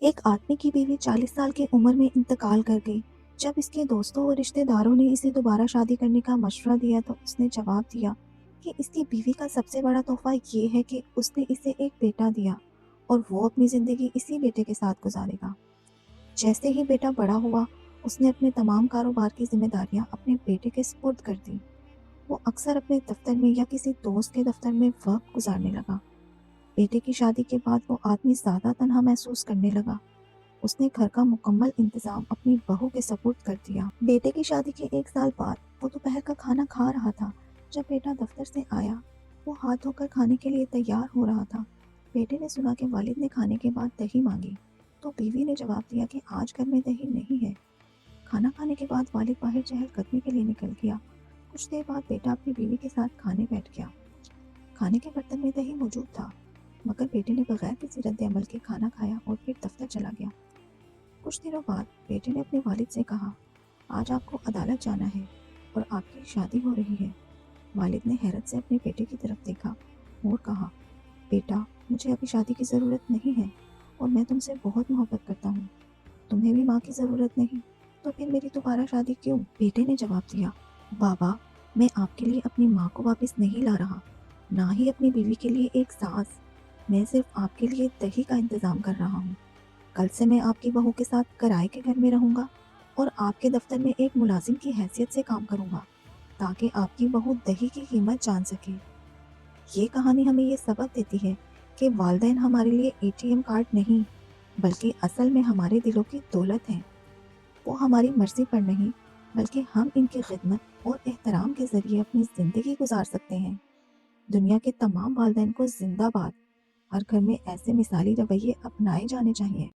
ایک आदमी की बीवी 40 साल की उम्र में इंतकाल कर गई। जब इसके दोस्तों और रिश्तेदारों ने इसे दोबारा शादी करने का मशवरा दिया तो उसने जवाब दिया कि इसकी बीवी का सबसे बड़ा तोहफा ये है कि उसने इसे एक बेटा दिया और वो अपनी ज़िंदगी इसी बेटे के साथ गुजारेगा। जैसे ही बेटा बड़ा हुआ, उसने अपने तमाम कारोबार की जिम्मेदारियां अपने बेटे के सुपुर्द कर दी। वो अक्सर अपने दफ्तर में या किसी दोस्त के दफ्तर में वक्त गुजारने लगा। बेटे की शादी के बाद वो आदमी ज़्यादा तन्हा महसूस करने लगा। उसने घर का मुकम्मल इंतजाम अपनी बहू के सपुर्द कर दिया। बेटे की शादी के 1 साल बाद वो दोपहर का खाना खा रहा था। जब बेटा दफ्तर से आया, वो हाथ धोकर खाने के लिए तैयार हो रहा था। बेटे ने सुना कि वालिद ने खाने के बाद दही मांगी, तो बीवी ने जवाब दिया कि आज घर में दही नहीं है। खाना खाने के बाद वालिद बाहर चहलकदमी के लिए निकल गया। कुछ देर बाद बेटा अपनी बीवी के साथ खाने बैठ गया। खाने के बर्तन में दही मौजूद था, मगर बेटे ने बगैर किसी रद्द अमल के खाना खाया और फिर दफ्तर चला गया। कुछ दिनों बाद बेटे ने अपने वालिद से कहा, आज आपको अदालत जाना है और आपकी शादी हो रही है। वालिद ने हैरत से अपने बेटे की तरफ देखा और कहा, बेटा, मुझे अभी शादी की ज़रूरत नहीं है और मैं तुमसे बहुत मोहब्बत करता हूँ। तुम्हें भी माँ की ज़रूरत नहीं, तो फिर मेरी दोबारा शादी क्यों? बेटे ने जवाब दिया, बाबा, मैं आपके लिए अपनी माँ को वापस नहीं ला रहा, ना ही अपनी बीवी के लिए एक सास। मैं सिर्फ आपके लिए दही का इंतज़ाम कर रहा हूँ। कल से मैं आपकी बहू के साथ किराए के घर में रहूंगा और आपके दफ्तर में एक मुलाजिम की हैसियत से काम करूंगा, ताकि आपकी बहू दही की कीमत जान सके। ये कहानी हमें ये सबक देती है कि वालदैन हमारे लिए एटीएम कार्ड नहीं, बल्कि असल में हमारे दिलों की दौलत हैं। वो हमारी मर्जी पर नहीं, बल्कि हम इनकी खिदमत और एहतराम के जरिए अपनी ज़िंदगी गुजार सकते हैं। दुनिया के तमाम वालदैन को जिंदाबाद। हर घर में ऐसे मिसाली रवैये अपनाए जाने चाहिए।